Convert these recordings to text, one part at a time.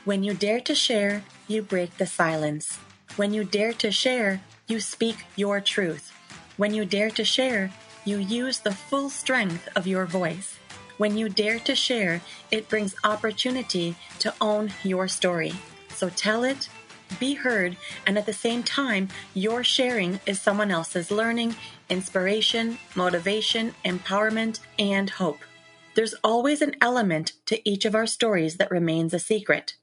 When you dare to share, you break the silence. When you dare to share, you speak your truth. When you dare to share, you use the full strength of your voice. When you dare to share, it brings opportunity to own your story. So tell it, be heard, and at the same time, your sharing is someone else's learning, inspiration, motivation, empowerment, and hope. There's always an element to each of our stories that remains a secret.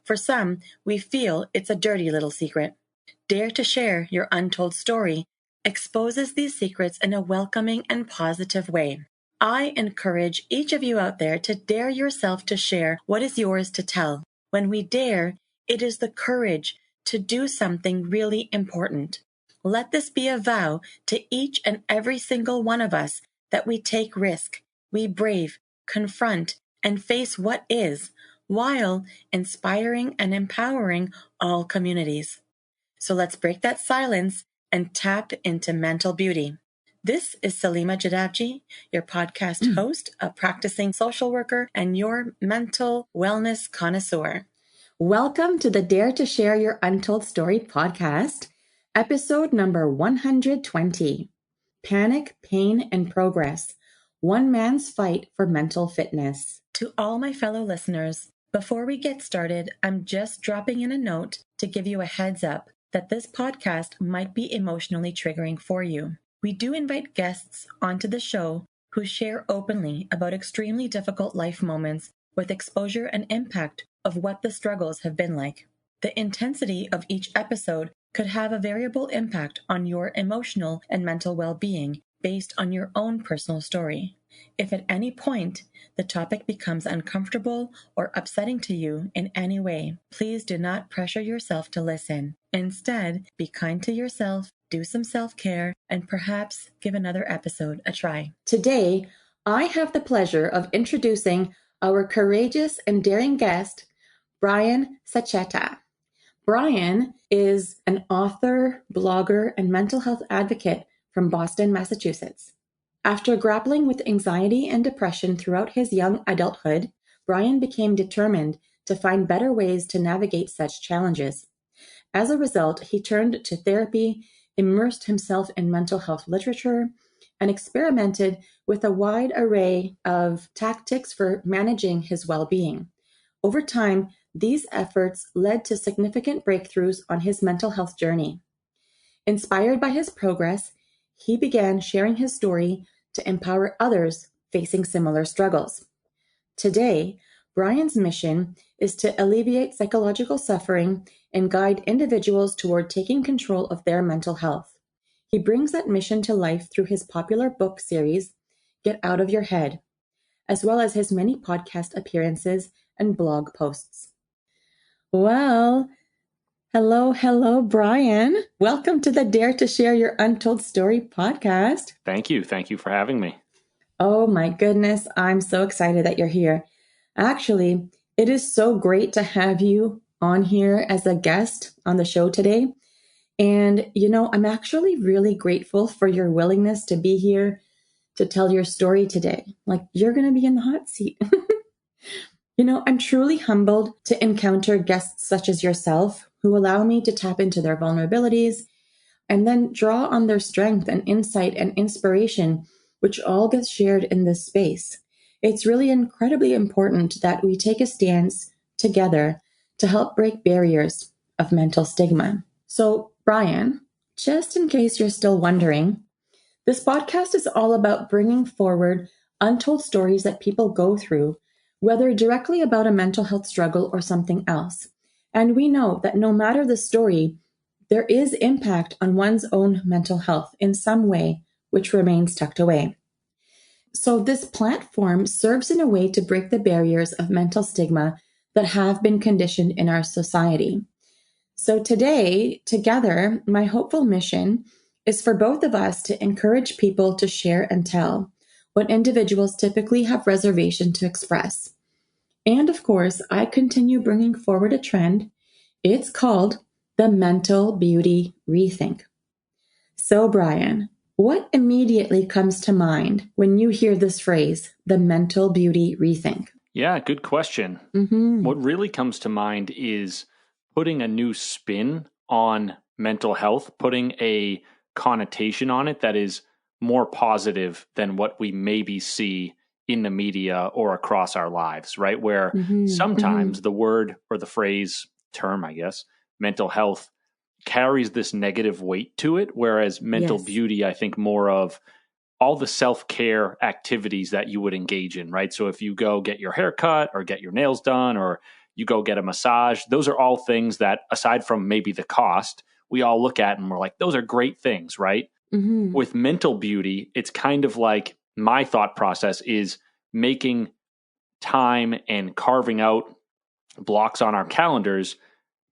For some, we feel it's a dirty little secret. Dare to share your untold story exposes these secrets in a welcoming and positive way. I encourage each of you out there to dare yourself to share what is yours to tell. When we dare, it is the courage to do something really important. Let this be a vow to each and every single one of us that we take risk, we brave, confront, and face what is, while inspiring and empowering all communities. So let's break that silence and tap into mental beauty. This is Salima Jadavji, your podcast host, a practicing social worker, and your mental wellness connoisseur. Welcome to the Dare to Share Your Untold Story podcast, episode number 120. Panic, Pain, and Progress. One man's fight for mental fitness. To all my fellow listeners, before we get started, I'm just dropping in a note to give you a heads up that this podcast might be emotionally triggering for you. We do invite guests onto the show who share openly about extremely difficult life moments with exposure and impact of what the struggles have been like. The intensity of each episode could have a variable impact on your emotional and mental well-being based on your own personal story. If at any point the topic becomes uncomfortable or upsetting to you in any way, please do not pressure yourself to listen. Instead, be kind to yourself, do some self-care, and perhaps give another episode a try. Today, I have the pleasure of introducing our courageous and daring guest, Brian Sachetta. Brian is an author, blogger, and mental health advocate from Boston, Massachusetts. After grappling with anxiety and depression throughout his young adulthood, Brian became determined to find better ways to navigate such challenges. As a result, he turned to therapy, immersed himself in mental health literature, and experimented with a wide array of tactics for managing his well-being. Over time, these efforts led to significant breakthroughs on his mental health journey. Inspired by his progress, he began sharing his story to empower others facing similar struggles. Today, Brian's mission is to alleviate psychological suffering and guide individuals toward taking control of their mental health. He brings that mission to life through his popular book series, Get Out of Your Head, as well as his many podcast appearances and blog posts. Well, hello, Brian. Welcome to the Dare to Share Your Untold Story podcast. Thank you. Thank you for having me. Oh my goodness. I'm so excited that you're here. Actually, it is so great to have you on here as a guest on the show today. And, I'm actually really grateful for your willingness to be here to tell your story today. Like, you're going to be in the hot seat. I'm truly humbled to encounter guests such as yourself who allow me to tap into their vulnerabilities and then draw on their strength and insight and inspiration, which all gets shared in this space. It's really incredibly important that we take a stance together to help break barriers of mental stigma. So, Brian, just in case you're still wondering, this podcast is all about bringing forward untold stories that people go through, whether directly about a mental health struggle or something else. And we know that no matter the story, there is impact on one's own mental health in some way, which remains tucked away. So this platform serves in a way to break the barriers of mental stigma that have been conditioned in our society. So today, together, my hopeful mission is for both of us to encourage people to share and tell what individuals typically have reservation to express. And of course, I continue bringing forward a trend. It's called the mental beauty rethink. So, Brian, what immediately comes to mind when you hear this phrase, the mental beauty rethink? Yeah, good question. Mm-hmm. What really comes to mind is putting a new spin on mental health, putting a connotation on it that is more positive than what we maybe see in the media or across our lives, right? Where Mm-hmm. Mm-hmm. sometimes the word or the phrase, term, I guess, mental health carries this negative weight to it, whereas mental Yes. beauty, I think more of all the self-care activities that you would engage in, right? So if you go get your hair cut or get your nails done or you go get a massage, those are all things that, aside from maybe the cost, we all look at and we're like, those are great things, right? Mm-hmm. With mental beauty, it's kind of like my thought process is making time and carving out blocks on our calendars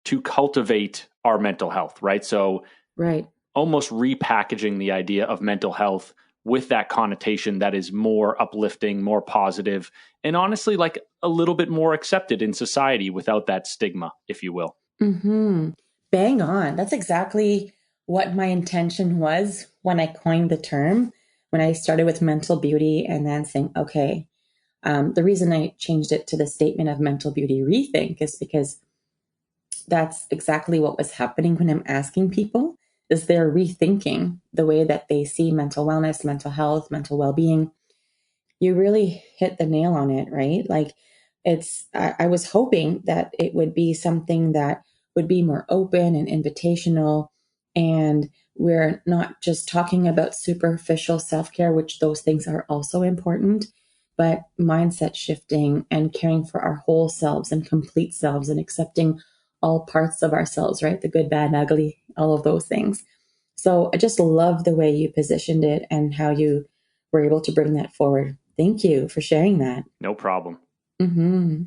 to cultivate our mental health, right? So Right. almost repackaging the idea of mental health with that connotation that is more uplifting, more positive, and honestly, like a little bit more accepted in society without that stigma, if you will. Mm-hmm. Bang on. That's exactly what my intention was when I coined the term, when I started with mental beauty and then saying, okay, the reason I changed it to the statement of mental beauty rethink is because that's exactly what was happening when I'm asking people is they're rethinking the way that they see mental wellness, mental health, mental well-being. You really hit the nail on it, right? Like I was hoping that it would be something that would be more open and invitational. And we're not just talking about superficial self-care, which those things are also important, but mindset shifting and caring for our whole selves and complete selves and accepting all parts of ourselves, right? The good, bad, ugly, all of those things. So I just love the way you positioned it and how you were able to bring that forward. Thank you for sharing that. No problem. Mm-hmm.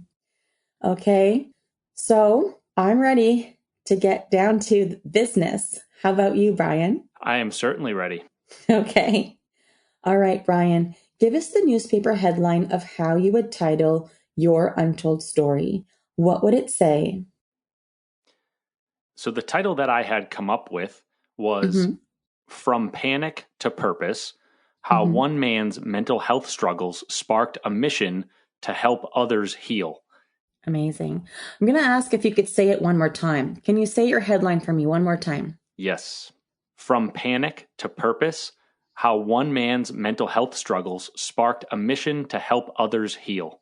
Okay. So I'm ready to get down to business. How about you, Brian? I am certainly ready. Okay. All right, Brian. Give us the newspaper headline of how you would title your untold story. What would it say? So the title that I had come up with was Mm-hmm. From Panic to Purpose: How Mm-hmm. One Man's Mental Health Struggles Sparked a Mission to Help Others Heal. Amazing. I'm going to ask if you could say it one more time. Can you say your headline for me one more time? Yes. From Panic to Purpose: How One Man's Mental Health Struggles Sparked a Mission to Help Others Heal.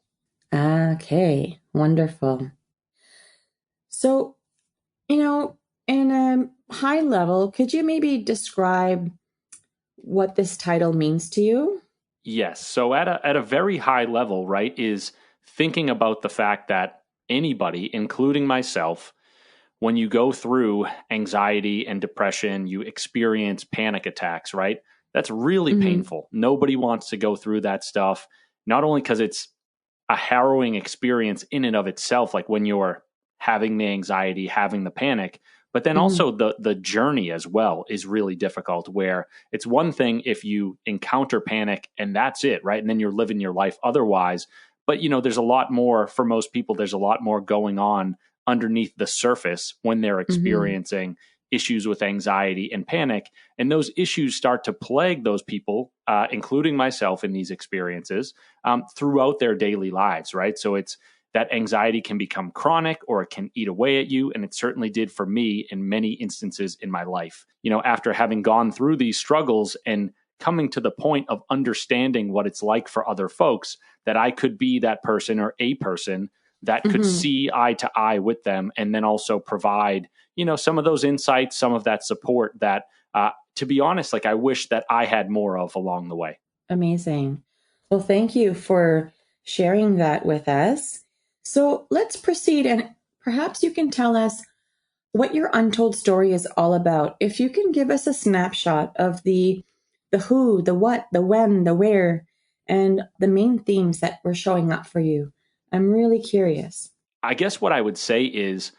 Okay, wonderful. So, in a high level, could you maybe describe what this title means to you? Yes. So at a very high level, right, is thinking about the fact that anybody, including myself, when you go through anxiety and depression, you experience panic attacks, right? That's really Mm-hmm. painful. Nobody wants to go through that stuff, not only because it's a harrowing experience in and of itself, like when you're having the anxiety, having the panic, but then Mm-hmm. also the journey as well is really difficult. Where it's one thing if you encounter panic and that's it, right? And then you're living your life otherwise. But there's a lot more for most people. There's a lot more going on underneath the surface when they're Mm-hmm. experiencing issues with anxiety and panic. And those issues start to plague those people, including myself in these experiences, throughout their daily lives, right? So it's that anxiety can become chronic or it can eat away at you. And it certainly did for me in many instances in my life. After having gone through these struggles and coming to the point of understanding what it's like for other folks, that I could be that person or a person that could Mm-hmm. see eye to eye with them and then also provide, some of those insights, some of that support that, to be honest, like I wish that I had more of along the way. Amazing. Well, thank you for sharing that with us. So let's proceed, and perhaps you can tell us what your untold story is all about. If you can give us a snapshot of the who, the what, the when, the where, and the main themes that were showing up for you. I'm really curious. I guess what I would say is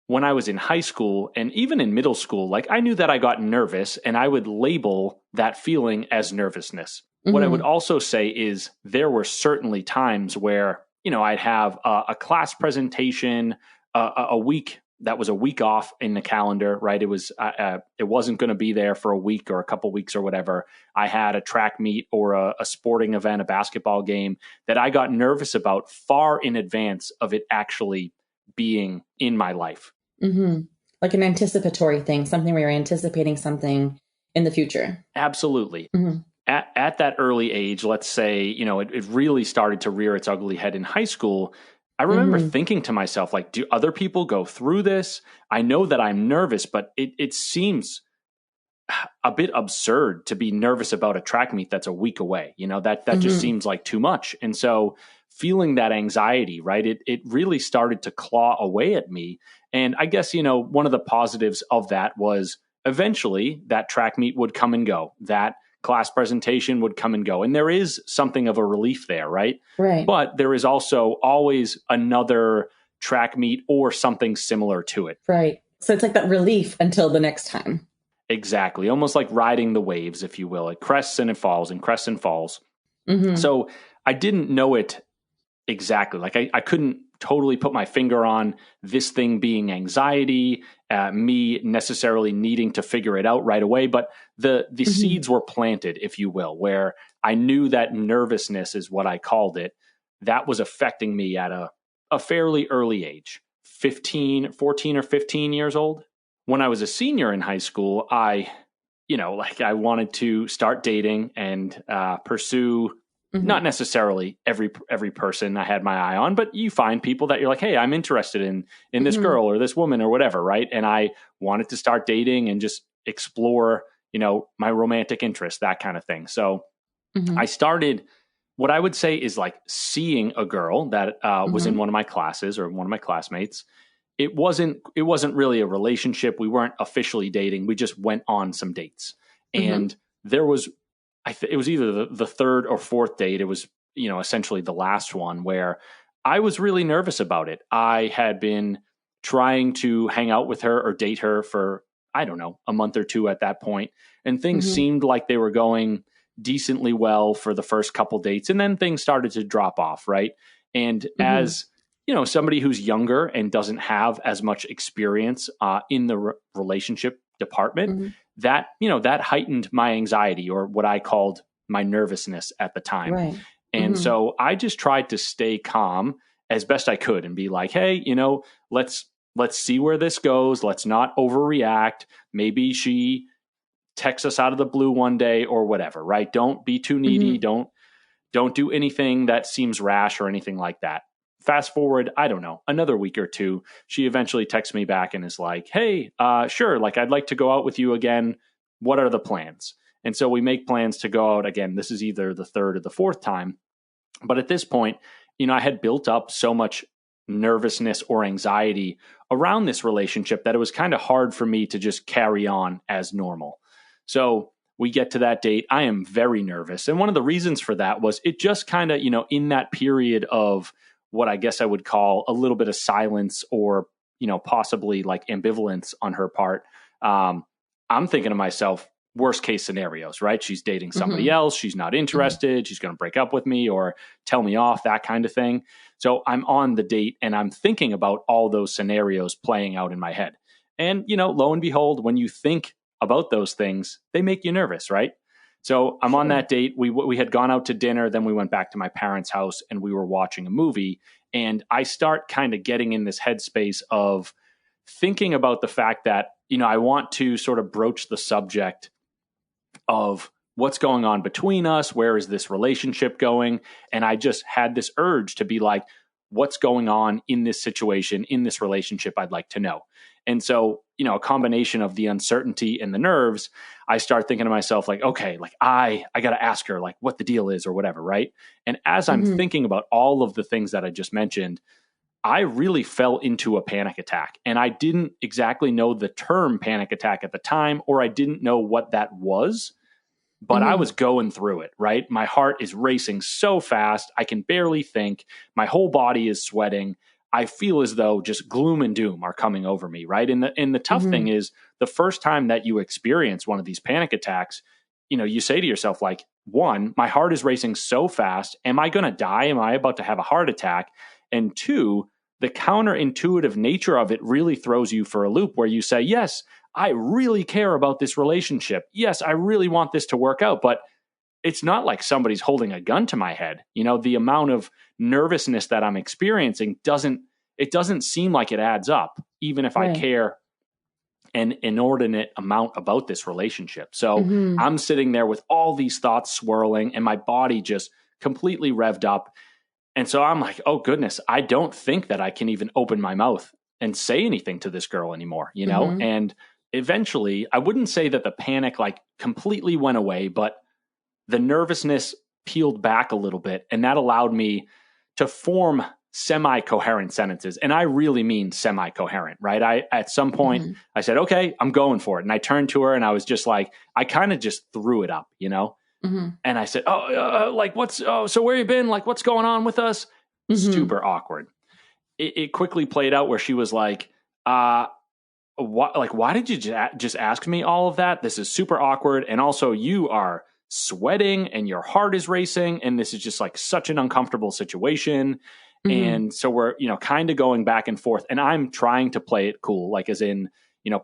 when I was in high school and even in middle school, like I knew that I got nervous and I would label that feeling as nervousness. What I would Mm-hmm. also say is there were certainly times where, I'd have a class presentation, a week that was a week off in the calendar, right? It wasn't going to be there for a week or a couple weeks or whatever. I had a track meet or a sporting event, a basketball game that I got nervous about far in advance of it actually being in my life. Mm-hmm. Like an anticipatory thing, something where you're anticipating something in the future. Absolutely. Mm-hmm. At that early age, let's say, it really started to rear its ugly head in high school. I remember thinking to myself, like, do other people go through this? I know that I'm nervous, but it seems a bit absurd to be nervous about a track meet that's a week away. That just seems like too much. And so feeling that anxiety, right, it really started to claw away at me. And I guess, one of the positives of that was eventually that track meet would come and go. That class presentation would come and go. And there is something of a relief there, right? Right. But there is also always another track meet or something similar to it. Right. So it's like that relief until the next time. Exactly. Almost like riding the waves, if you will. It crests and it falls and crests and falls. Mm-hmm. So I didn't know it exactly. Like I couldn't totally put my finger on this thing being anxiety, me necessarily needing to figure it out right away. But the seeds were planted, if you will, where I knew that nervousness is what I called it. That was affecting me at a fairly early age, 14 or 15 years old. When I was a senior in high school, I wanted to start dating and pursue not necessarily every person I had my eye on, but you find people that you're like, hey, I'm interested in this girl or this woman or whatever, right? And I wanted to start dating and just explore, my romantic interest, that kind of thing. So I started, what I would say is like seeing a girl that was in one of my classes or one of my classmates. It wasn't really a relationship. We weren't officially dating. We just went on some dates. And there was, it was either the third or fourth date. It was, essentially the last one where I was really nervous about it. I had been trying to hang out with her or date her for, I don't know, a month or two at that point. And things seemed like they were going decently well for the first couple dates. And then things started to drop off, right? And as somebody who's younger and doesn't have as much experience in the relationship department, that heightened my anxiety, or what I called my nervousness at the time. Right. And so I just tried to stay calm as best I could and be like, hey, let's see where this goes. Let's not overreact. Maybe she texts us out of the blue one day or whatever, right? Don't be too needy. Don't do anything that seems rash or anything like that. Fast forward, I don't know, another week or two, she eventually texts me back and is like, hey, sure, like I'd like to go out with you again. What are the plans? And so we make plans to go out again. This is either the third or the fourth time. But at this point, I had built up so much nervousness or anxiety around this relationship that it was kind of hard for me to just carry on as normal. So we get to that date. I am very nervous. And one of the reasons for that was it just kind of, in that period of what I guess I would call a little bit of silence or, possibly like ambivalence on her part. I'm thinking to myself, worst case scenarios, right? She's dating somebody else. She's not interested. She's going to break up with me or tell me off, that kind of thing. So I'm on the date and I'm thinking about all those scenarios playing out in my head. And, lo and behold, when you think about those things, they make you nervous, right? So I'm on that date. We had gone out to dinner. Then we went back to my parents' house and we were watching a movie. And I start kind of getting in this headspace of thinking about the fact that, I want to sort of broach the subject of what's going on between us. Where is this relationship going? And I just had this urge to be like, what's going on in this situation, in this relationship? I'd like to know. And so, a combination of the uncertainty and the nerves, I start thinking to myself, like, okay, like I got to ask her like what the deal is or whatever. Right. And as I'm thinking about all of the things that I just mentioned, I really fell into a panic attack, and I didn't exactly know the term panic attack at the time, or I didn't know what that was, but I was going through it, right? My heart is racing so fast. I can barely think. My whole body is sweating. I feel as though just gloom and doom are coming over me, right? And the tough thing is, the first time that you experience one of these panic attacks, you say to yourself, like, one, my heart is racing so fast. Am I going to die? Am I about to have a heart attack? And two, the counterintuitive nature of it really throws you for a loop where you say, yes, I really care about this relationship. Yes, I really want this to work out, but it's not like somebody's holding a gun to my head. The amount of nervousness that I'm experiencing doesn't seem like it adds up, even if I care an inordinate amount about this relationship. So I'm sitting there with all these thoughts swirling and my body just completely revved up. And so I'm like, oh goodness, I don't think that I can even open my mouth and say anything to this girl anymore, And eventually, I wouldn't say that the panic like completely went away, but the nervousness peeled back a little bit, and that allowed me to form semi-coherent sentences. And I really mean semi-coherent, right? At some point I said, okay, I'm going for it. And I turned to her and I was just like, I kind of just threw it up, And I said, so where you been? Like, what's going on with us? Super awkward. It quickly played out where she was like, why did you just ask me all of that? This is super awkward. And also you are sweating and your heart is racing. And this is just like such an uncomfortable situation. And so we're, kind of going back and forth, and I'm trying to play it cool, like as in,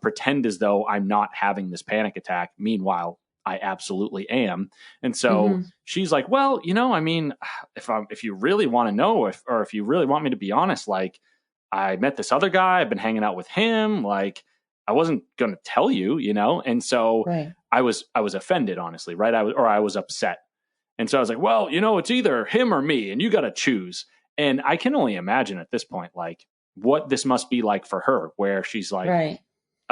pretend as though I'm not having this panic attack. Meanwhile, I absolutely am. And so she's like, well, I mean, if you really want to know, if you really want me to be honest, like I met this other guy, I've been hanging out with him. Like I wasn't going to tell you, And so I was offended, honestly. Right. I was upset. And so I was like, well, it's either him or me, and you got to choose. And I can only imagine at this point, like what this must be like for her, where she's like,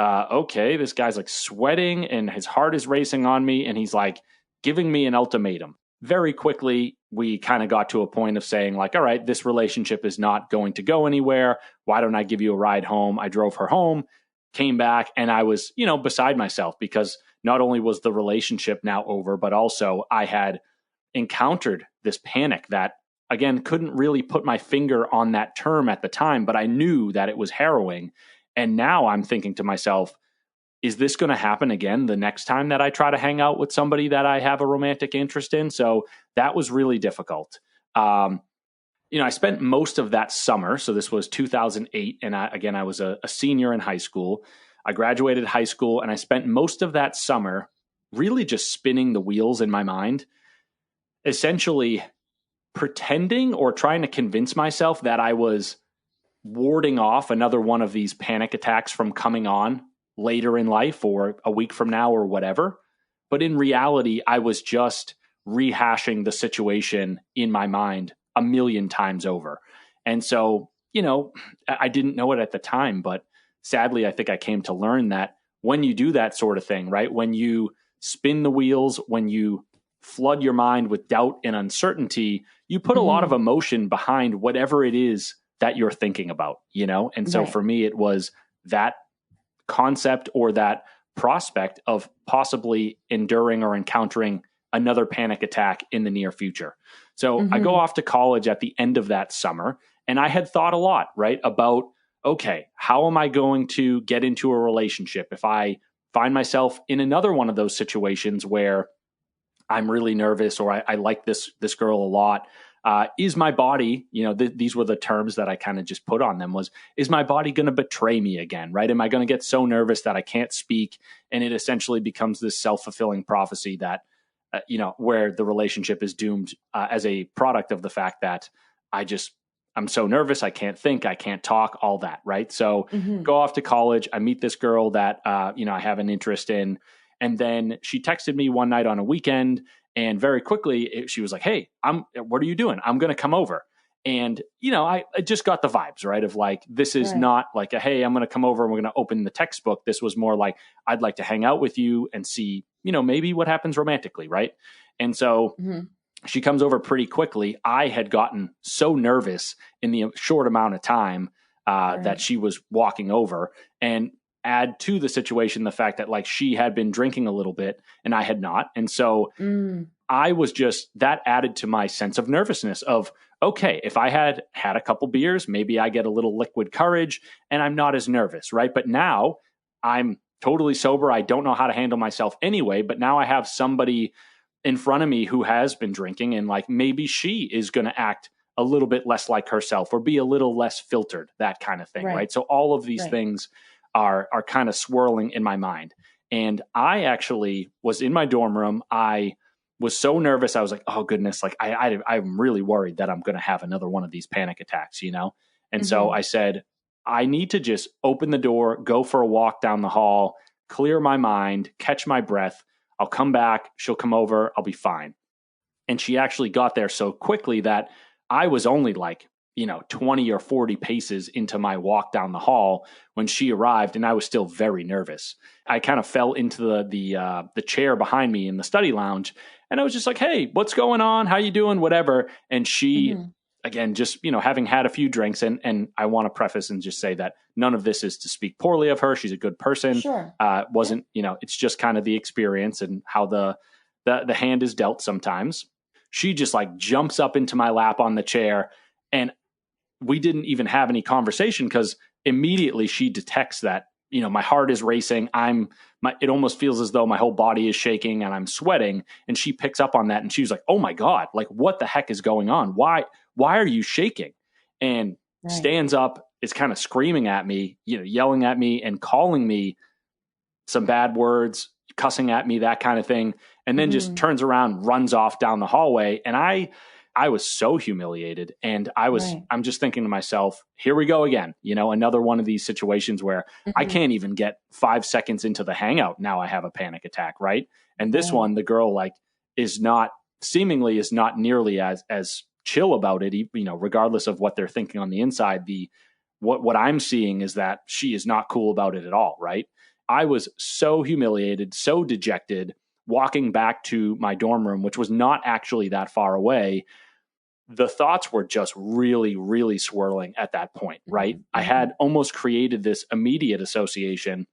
okay, this guy's like sweating and his heart is racing on me. And he's like giving me an ultimatum. Very quickly, we kind of got to a point of saying like, all right, this relationship is not going to go anywhere. Why don't I give you a ride home? I drove her home, came back, and I was, beside myself, because not only was the relationship now over, but also I had encountered this panic that, again, couldn't really put my finger on that term at the time, but I knew that it was harrowing. And now I'm thinking to myself, is this going to happen again the next time that I try to hang out with somebody that I have a romantic interest in? So that was really difficult. I spent most of that summer. So this was 2008. And I was a senior in high school. I graduated high school, and I spent most of that summer really just spinning the wheels in my mind, essentially pretending or trying to convince myself that I was warding off another one of these panic attacks from coming on later in life or a week from now or whatever. But in reality, I was just rehashing the situation in my mind a million times over. And so, I didn't know it at the time, but sadly, I think I came to learn that when you do that sort of thing, right? When you spin the wheels, when you flood your mind with doubt and uncertainty, you put a lot of emotion behind whatever it is that you're thinking about, And so for me, it was that concept or that prospect of possibly enduring or encountering another panic attack in the near future. So I go off to college at the end of that summer, and I had thought a lot, right, about, okay, how am I going to get into a relationship if I find myself in another one of those situations where I'm really nervous or I like this girl a lot? Is my body, these were the terms that I kind of just put on them, is my body going to betray me again, right? Am I going to get so nervous that I can't speak? And it essentially becomes this self-fulfilling prophecy that, where the relationship is doomed as a product of the fact that I'm so nervous, I can't think, I can't talk, all that, right? So go off to college, I meet this girl that, I have an interest in. And then she texted me one night on a weekend, and very quickly she was like, hey, what are you doing? I'm going to come over. And, I just got the vibes, right? Of like, this is not like hey, I'm going to come over and we're going to open the textbook. This was more like, I'd like to hang out with you and see, maybe what happens romantically. Right. And so she comes over pretty quickly. I had gotten so nervous in the short amount of time that she was walking over, and add to the situation the fact that like she had been drinking a little bit and I had not. And so I was just, that added to my sense of nervousness of, okay, if I had a couple beers, maybe I get a little liquid courage and I'm not as nervous, right? But now I'm totally sober. I don't know how to handle myself anyway, but now I have somebody in front of me who has been drinking, and like maybe she is going to act a little bit less like herself or be a little less filtered, that kind of thing, right? So all of these things are kind of swirling in my mind. And I actually was in my dorm room. I was so nervous. I was like, oh goodness, like I'm really worried that I'm going to have another one of these panic attacks, you know? And so I said, I need to just open the door, go for a walk down the hall, clear my mind, catch my breath. I'll come back. She'll come over. I'll be fine. And she actually got there so quickly that I was only like, 20 or 40 paces into my walk down the hall when she arrived, and I was still very nervous. I kind of fell into the chair behind me in the study lounge, and I was just like, "Hey, what's going on? How you doing? Whatever." And she, again, just having had a few drinks, and I want to preface and just say that none of this is to speak poorly of her. She's a good person. Sure. Wasn't it's just kind of the experience and how the hand is dealt sometimes. She just like jumps up into my lap on the chair, and we didn't even have any conversation because immediately she detects that, my heart is racing. It almost feels as though my whole body is shaking and I'm sweating. And she picks up on that and she was like, oh my God, like what the heck is going on? Why are you shaking? And stands up, is kind of screaming at me, yelling at me and calling me some bad words, cussing at me, that kind of thing. And then just turns around, runs off down the hallway. And I was so humiliated, and I'm just thinking to myself, here we go again, another one of these situations where I can't even get 5 seconds into the hangout. Now I have a panic attack. Right. And this one, the girl is not nearly as chill about it, regardless of what they're thinking on the inside. What I'm seeing is that she is not cool about it at all. Right. I was so humiliated, so dejected, walking back to my dorm room, which was not actually that far away. The thoughts were just really, really swirling at that point, right? I had almost created this immediate association,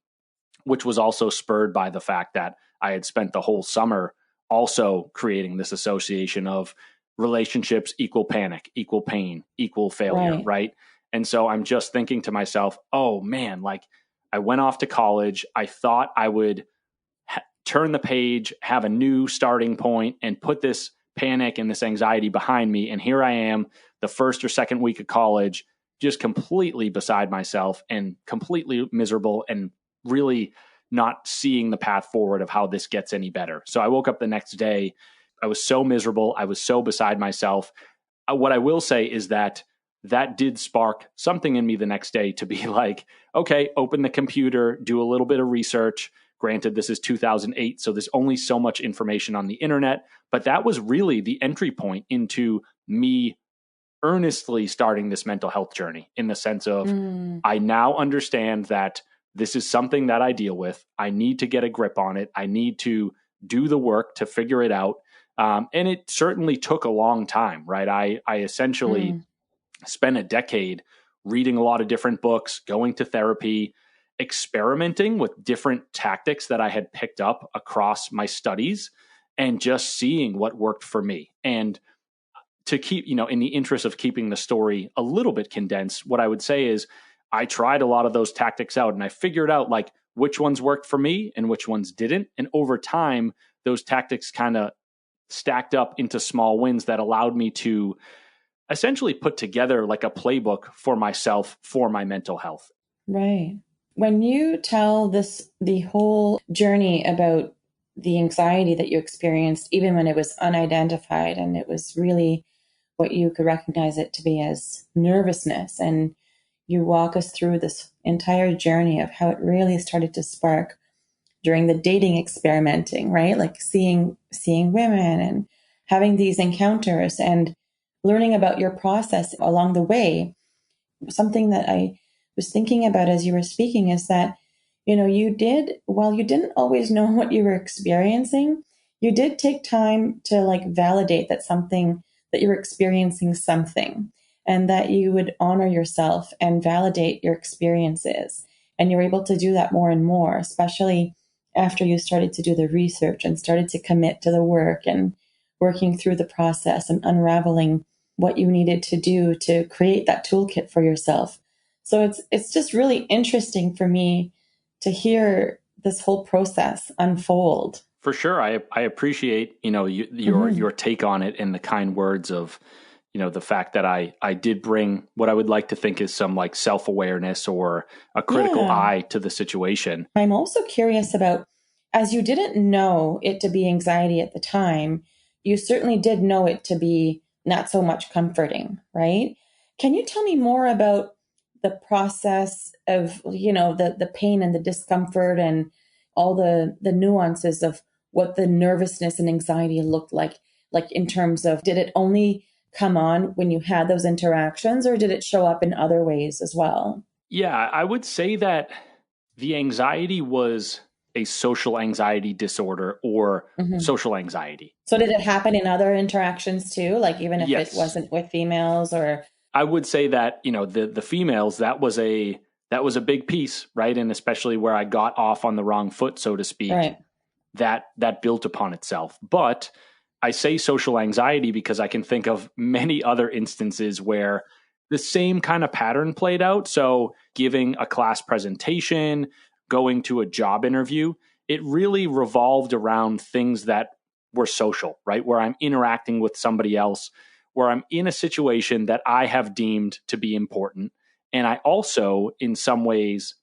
which was also spurred by the fact that I had spent the whole summer also creating this association of relationships equal panic, equal pain, equal failure, right? And so I'm just thinking to myself, oh man, like I went off to college. I thought I would turn the page, have a new starting point, and put this panic and this anxiety behind me. And here I am, the first or second week of college, just completely beside myself and completely miserable and really not seeing the path forward of how this gets any better. So I woke up the next day. I was so miserable. I was so beside myself. What I will say is that did spark something in me the next day to be like, okay, open the computer, do a little bit of research. Granted, this is 2008, so there's only so much information on the internet, but that was really the entry point into me earnestly starting this mental health journey, in the sense of I now understand that this is something that I deal with. I need to get a grip on it. I need to do the work to figure it out. And it certainly took a long time, right? I essentially spent a decade reading a lot of different books, going to therapy, experimenting with different tactics that I had picked up across my studies, and just seeing what worked for me. And to keep, in the interest of keeping the story a little bit condensed, what I would say is I tried a lot of those tactics out, and I figured out like which ones worked for me and which ones didn't. And over time, those tactics kind of stacked up into small wins that allowed me to essentially put together like a playbook for myself for my mental health. Right. When you tell the whole journey about the anxiety that you experienced, even when it was unidentified and it was really what you could recognize it to be as nervousness, and you walk us through this entire journey of how it really started to spark during the dating experimenting, right? Like seeing women and having these encounters and learning about your process along the way. Something that I was thinking about as you were speaking is that, while you didn't always know what you were experiencing, you did take time to like validate that you're experiencing something, and that you would honor yourself and validate your experiences. And you're able to do that more and more, especially after you started to do the research and started to commit to the work and working through the process and unraveling what you needed to do to create that toolkit for yourself. So it's just really interesting for me to hear this whole process unfold. For sure. I appreciate, your take on it and the kind words of, the fact that I did bring what I would like to think is some like self-awareness or a critical eye to the situation. I'm also curious about, as you didn't know it to be anxiety at the time, you certainly did know it to be not so much comforting, right? Can you tell me more about the process of, the pain and the discomfort and all the nuances of what the nervousness and anxiety looked like in terms of, did it only come on when you had those interactions, or did it show up in other ways as well? Yeah, I would say that the anxiety was a social anxiety disorder or social anxiety. So did it happen in other interactions too? Like even if Yes. it wasn't with females or? I would say that, the females, that was a big piece, right? And especially where I got off on the wrong foot, so to speak, Right. that built upon itself. But I say social anxiety because I can think of many other instances where the same kind of pattern played out. So giving a class presentation, going to a job interview, it really revolved around things that were social, right? Where I'm interacting with somebody else, where I'm in a situation that I have deemed to be important. And I also, in some ways,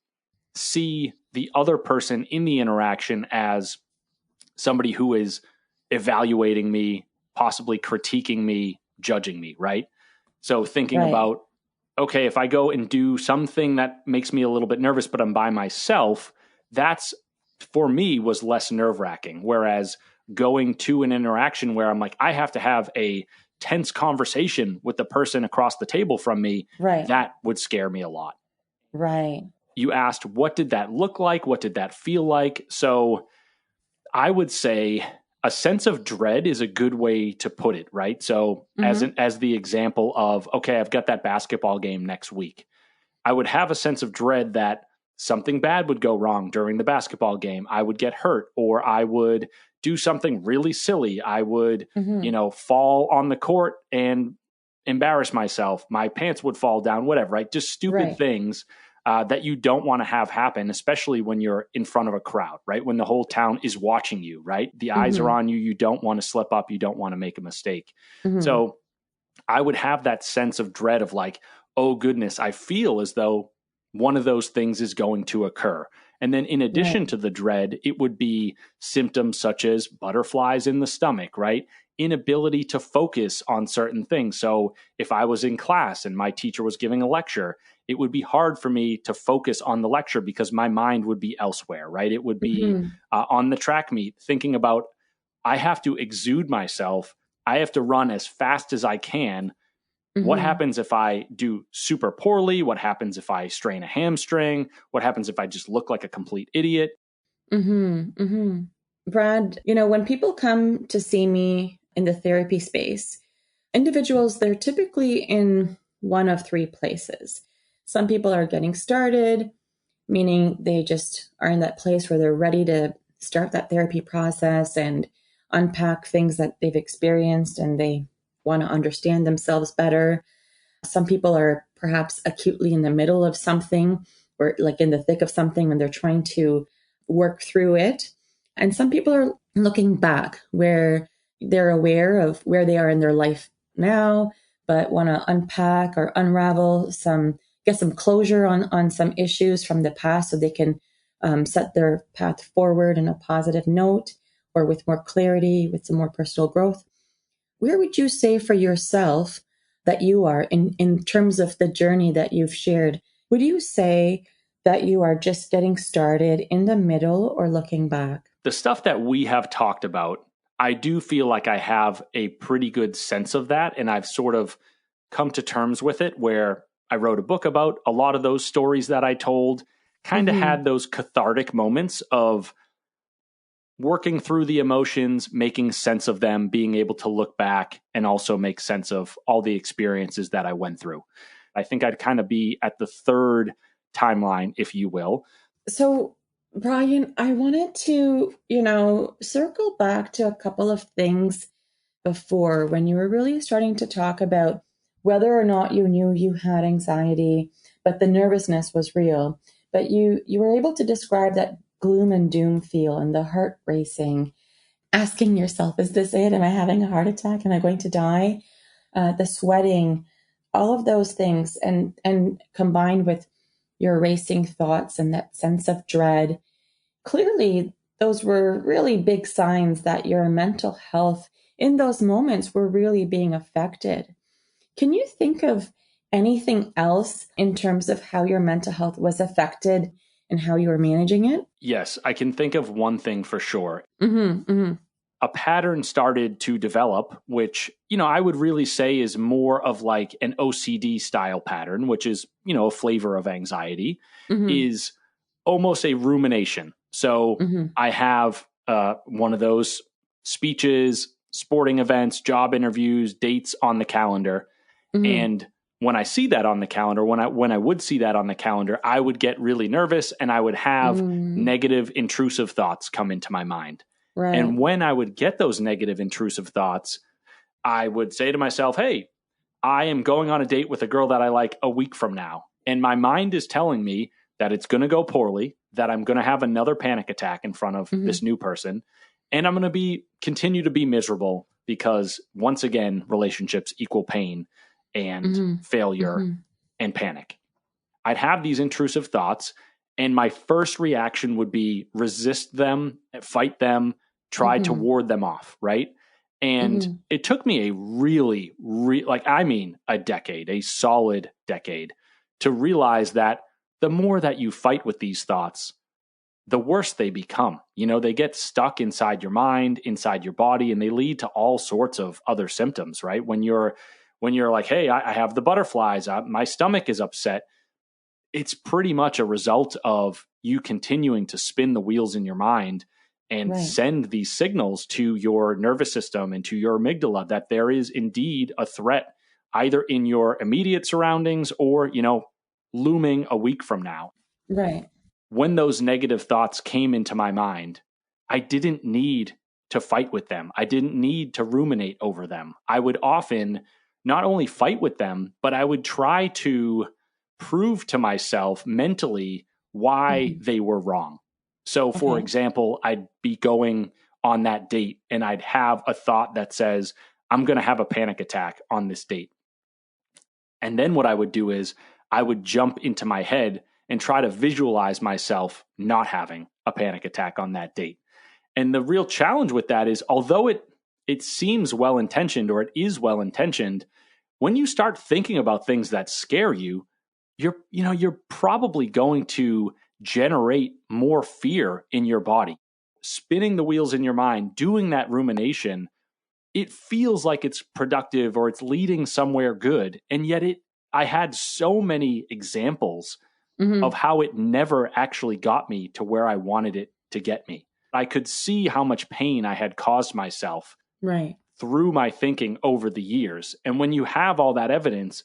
see the other person in the interaction as somebody who is evaluating me, possibly critiquing me, judging me, right? So thinking about, okay, if I go and do something that makes me a little bit nervous, but I'm by myself, that's, for me, was less nerve-wracking. Whereas going to an interaction where I'm like, I have to have a tense conversation with the person across the table from me, that would scare me a lot. Right. You asked, what did that look like? What did that feel like? So I would say a sense of dread is a good way to put it, right? So as the example of, okay, I've got that basketball game next week. I would have a sense of dread that something bad would go wrong during the basketball game. I would get hurt, or I would do something really silly. I would, fall on the court and embarrass myself. My pants would fall down, whatever, right? Just stupid things that you don't want to have happen, especially when you're in front of a crowd, right? When the whole town is watching you, right? The eyes are on you. You don't want to slip up. You don't want to make a mistake. So I would have that sense of dread of like, oh goodness, I feel as though one of those things is going to occur. And then in addition to the dread, it would be symptoms such as butterflies in the stomach, right? Inability to focus on certain things. So if I was in class and my teacher was giving a lecture, it would be hard for me to focus on the lecture because my mind would be elsewhere, right? It would be on the track meet, thinking about, I have to exude myself. I have to run as fast as I can. What happens if I do super poorly? What happens if I strain a hamstring? What happens if I just look like a complete idiot? Brad, when people come to see me in the therapy space, individuals, they're typically in one of three places. Some people are getting started, meaning they just are in that place where they're ready to start that therapy process and unpack things that they've experienced, and they want to understand themselves better. Some people are perhaps acutely in the middle of something, or like in the thick of something, and they're trying to work through it. And some people are looking back, where they're aware of where they are in their life now, but want to unpack or unravel get some closure on some issues from the past so they can set their path forward in a positive note or with more clarity, with some more personal growth. Where would you say for yourself that you are in terms of the journey that you've shared? Would you say that you are just getting started, in the middle, or looking back? The stuff that we have talked about, I do feel like I have a pretty good sense of that. And I've sort of come to terms with it, where I wrote a book about a lot of those stories that I told, kind of had those cathartic moments of working through the emotions, making sense of them, being able to look back and also make sense of all the experiences that I went through. I think I'd kind of be at the third timeline, if you will. So, Brian, I wanted to, circle back to a couple of things before, when you were really starting to talk about whether or not you knew you had anxiety, but the nervousness was real. But you were able to describe that gloom and doom feel and the heart racing, asking yourself, is this it? Am I having a heart attack? Am I going to die? the sweating, all of those things, and combined with your racing thoughts and that sense of dread, clearly those were really big signs that your mental health in those moments were really being affected. Can you think of anything else in terms of how your mental health was affected and how you were managing it? Yes, I can think of one thing for sure. Mm-hmm, mm-hmm. A pattern started to develop, which, I would really say is more of like an OCD style pattern, which is, a flavor of anxiety, Mm-hmm. is almost a rumination. So Mm-hmm. I have one of those speeches, sporting events, job interviews, dates on the calendar. Mm-hmm. And when I see that on the calendar, when I would see that on the calendar, I would get really nervous and I would have negative, intrusive thoughts come into my mind. Right. And when I would get those negative, intrusive thoughts, I would say to myself, hey, I am going on a date with a girl that I like a week from now. And my mind is telling me that it's going to go poorly, that I'm going to have another panic attack in front of this new person. And I'm going to continue to be miserable because, once again, relationships equal pain and failure and panic. I'd have these intrusive thoughts, and my first reaction would be resist them, fight them, try to ward them off, right? And it took me a really, a decade, a solid decade, to realize that the more that you fight with these thoughts, the worse they become. They get stuck inside your mind, inside your body, and they lead to all sorts of other symptoms, right? When you're like, hey, I have the butterflies, my stomach is upset, it's pretty much a result of you continuing to spin the wheels in your mind and send these signals to your nervous system and to your amygdala that there is indeed a threat either in your immediate surroundings or, looming a week from now. Right. When those negative thoughts came into my mind, I didn't need to fight with them. I didn't need to ruminate over them. I would often not only fight with them, but I would try to prove to myself mentally why they were wrong. So, for example, I'd be going on that date and I'd have a thought that says, I'm going to have a panic attack on this date. And then what I would do is I would jump into my head and try to visualize myself not having a panic attack on that date. And the real challenge with that is, although it seems well-intentioned, or it is well-intentioned, when you start thinking about things that scare you, you're probably going to generate more fear in your body. Spinning the wheels in your mind, doing that rumination, it feels like it's productive or it's leading somewhere good. And yet I had so many examples of how it never actually got me to where I wanted it to get me. I could see how much pain I had caused myself through my thinking over the years. And when you have all that evidence,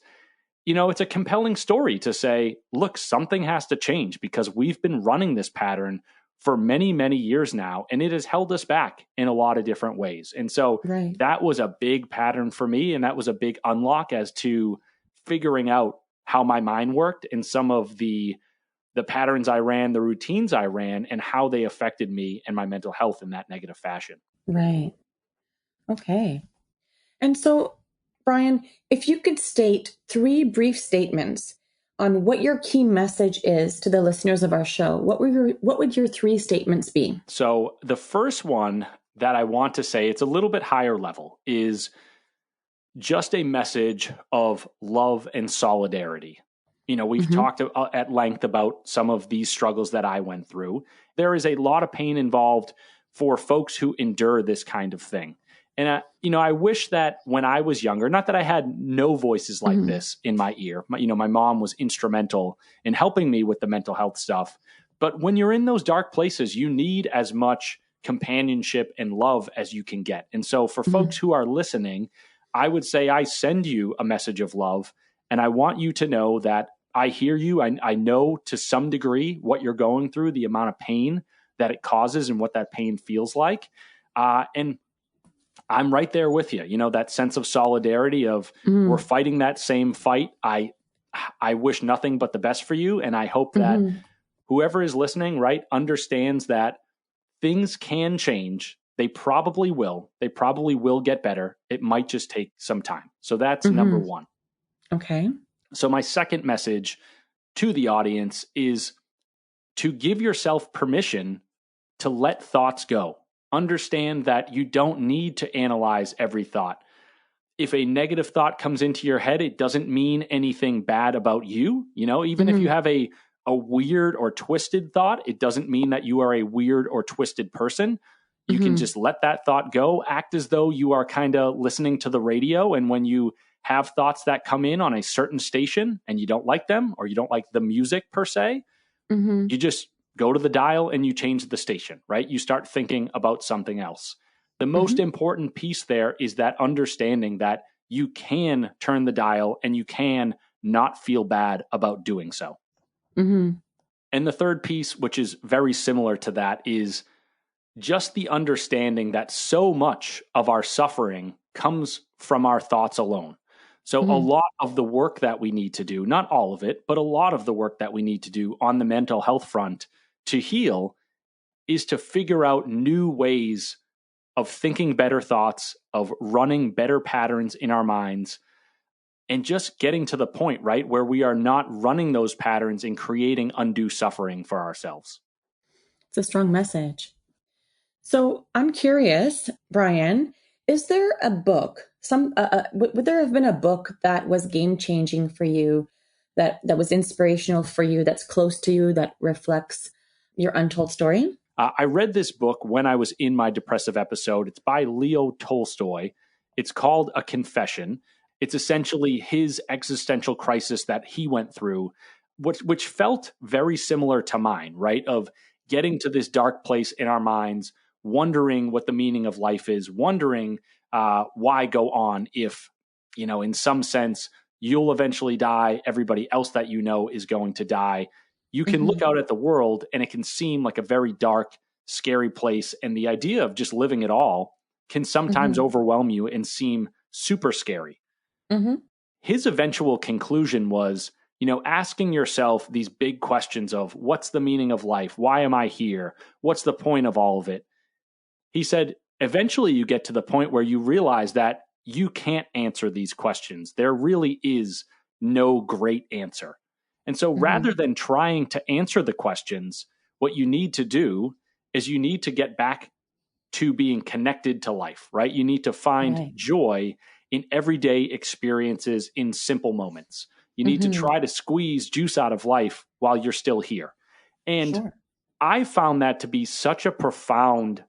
it's a compelling story to say, look, something has to change because we've been running this pattern for many, many years now, and it has held us back in a lot of different ways. And so that was a big pattern for me, and that was a big unlock as to figuring out how my mind worked and some of the patterns I ran, the routines I ran, and how they affected me and my mental health in that negative fashion. Right. Okay. And so, Brian, if you could state 3 brief statements on what your key message is to the listeners of our show, what would your 3 statements be? So the first one that I want to say, it's a little bit higher level, is just a message of love and solidarity. We've talked at length about some of these struggles that I went through. There is a lot of pain involved for folks who endure this kind of thing. And, I wish that when I was younger, not that I had no voices like this in my ear. My mom was instrumental in helping me with the mental health stuff. But when you're in those dark places, you need as much companionship and love as you can get. And so for folks who are listening, I would say I send you a message of love, and I want you to know that I hear you. I know to some degree what you're going through, the amount of pain that it causes and what that pain feels like. And I'm right there with you. That sense of solidarity of we're fighting that same fight. I wish nothing but the best for you. And I hope that whoever is listening, understands that things can change. They probably will. They probably will get better. It might just take some time. So that's number one. Okay. So my second message to the audience is to give yourself permission to let thoughts go. Understand that you don't need to analyze every thought. If a negative thought comes into your head, it doesn't mean anything bad about you. Even if you have a weird or twisted thought, it doesn't mean that you are a weird or twisted person. You can just let that thought go, act as though you are kind of listening to the radio. And when you have thoughts that come in on a certain station and you don't like them, or you don't like the music per se, you just go to the dial and you change the station, right? You start thinking about something else. The most important piece there is that understanding that you can turn the dial and you can not feel bad about doing so. And the third piece, which is very similar to that, is just the understanding that so much of our suffering comes from our thoughts alone. So a lot of the work that we need to do, not all of it, but a lot of the work that we need to do on the mental health front to heal is to figure out new ways of thinking better thoughts, of running better patterns in our minds, and just getting to the point, right, where we are not running those patterns and creating undue suffering for ourselves. It's a strong message. So I'm curious, Brian, is there a book, would there have been a book that was game-changing for you, that was inspirational for you, that's close to you, that reflects your untold story? I read this book when I was in my depressive episode. It's by Leo Tolstoy. It's called A Confession. It's essentially his existential crisis that he went through, which felt very similar to mine, right? Of getting to this dark place in our minds, wondering what the meaning of life is, wondering why go on if, in some sense, you'll eventually die. Everybody else that you know is going to die. You can look out at the world and it can seem like a very dark, scary place. And the idea of just living at all can sometimes overwhelm you and seem super scary. His eventual conclusion was, asking yourself these big questions of what's the meaning of life? Why am I here? What's the point of all of it? He said, eventually you get to the point where you realize that you can't answer these questions. There really is no great answer. And so rather than trying to answer the questions, what you need to do is you need to get back to being connected to life, right? You need to find joy in everyday experiences, in simple moments. You need to try to squeeze juice out of life while you're still here. And I found that to be such a profound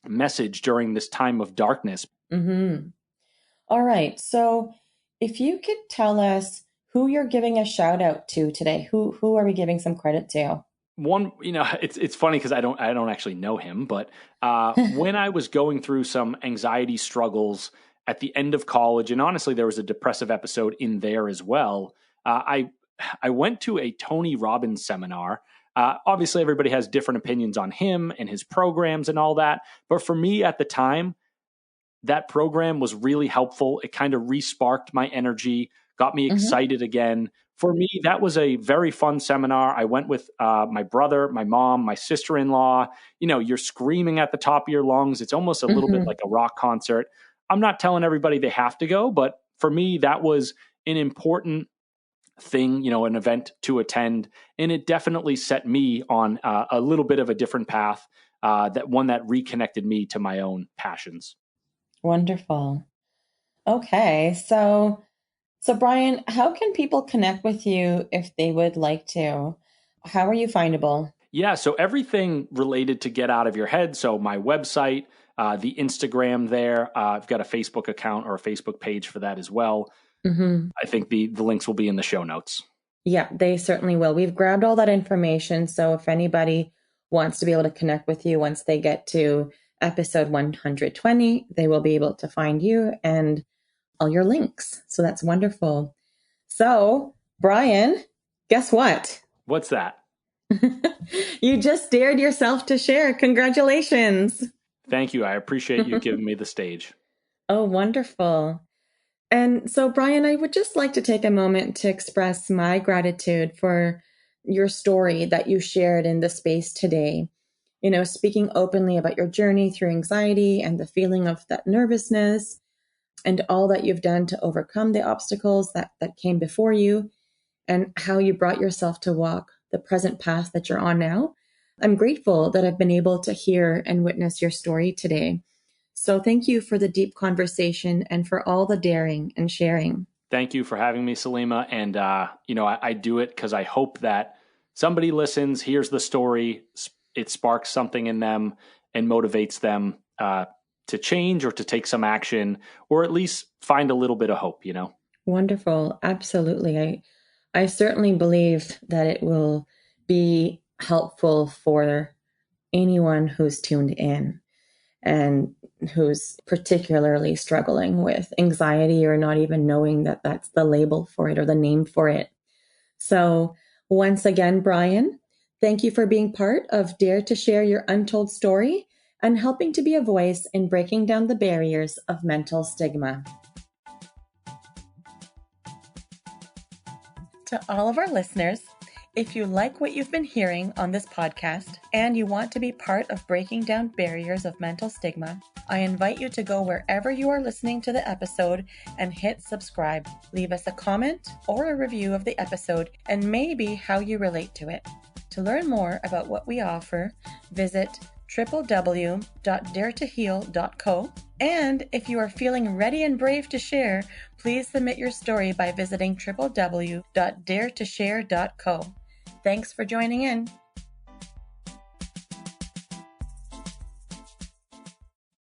message during this time of darkness. All right. So if you could tell us who you're giving a shout out to today, who are we giving some credit to? One, it's funny because I don't actually know him, but when I was going through some anxiety struggles at the end of college, and honestly, there was a depressive episode in there as well. I went to a Tony Robbins seminar. Obviously, everybody has different opinions on him and his programs and all that. But for me at the time, that program was really helpful. It kind of re-sparked my energy, got me excited again. For me, that was a very fun seminar. I went with my brother, my mom, my sister-in-law. You're screaming at the top of your lungs. It's almost a little bit like a rock concert. I'm not telling everybody they have to go, but for me, that was an important thing, an event to attend. And it definitely set me on a little bit of a different path, that reconnected me to my own passions. Wonderful. Okay. So Brian, how can people connect with you if they would like to? How are you findable? Yeah. So everything related to get out of your head. So my website, the Instagram there, I've got a Facebook account or a Facebook page for that as well. I think the links will be in the show notes. Yeah, they certainly will. We've grabbed all that information. So if anybody wants to be able to connect with you once they get to episode 120, they will be able to find you and all your links. So that's wonderful. So, Brian, guess what? What's that? You just dared yourself to share. Congratulations. Thank you. I appreciate you giving me the stage. Oh, wonderful. And so, Brian, I would just like to take a moment to express my gratitude for your story that you shared in the space today. speaking openly about your journey through anxiety and the feeling of that nervousness and all that you've done to overcome the obstacles that came before you and how you brought yourself to walk the present path that you're on now. I'm grateful that I've been able to hear and witness your story today. So thank you for the deep conversation and for all the daring and sharing. Thank you for having me, Salima. And, I do it because I hope that somebody listens, hears the story, it sparks something in them and motivates them to change or to take some action, or at least find a little bit of hope, Wonderful. Absolutely. I certainly believe that it will be helpful for anyone who's tuned in and who's particularly struggling with anxiety or not even knowing that that's the label for it or the name for it. So once again, Brian, thank you for being part of Dare to Share Your Untold Story and helping to be a voice in breaking down the barriers of mental stigma. To all of our listeners, if you like what you've been hearing on this podcast and you want to be part of breaking down barriers of mental stigma, I invite you to go wherever you are listening to the episode and hit subscribe. Leave us a comment or a review of the episode and maybe how you relate to it. To learn more about what we offer, visit www.daretoheal.co. And if you are feeling ready and brave to share, please submit your story by visiting www.daretoshare.co. Thanks for joining in.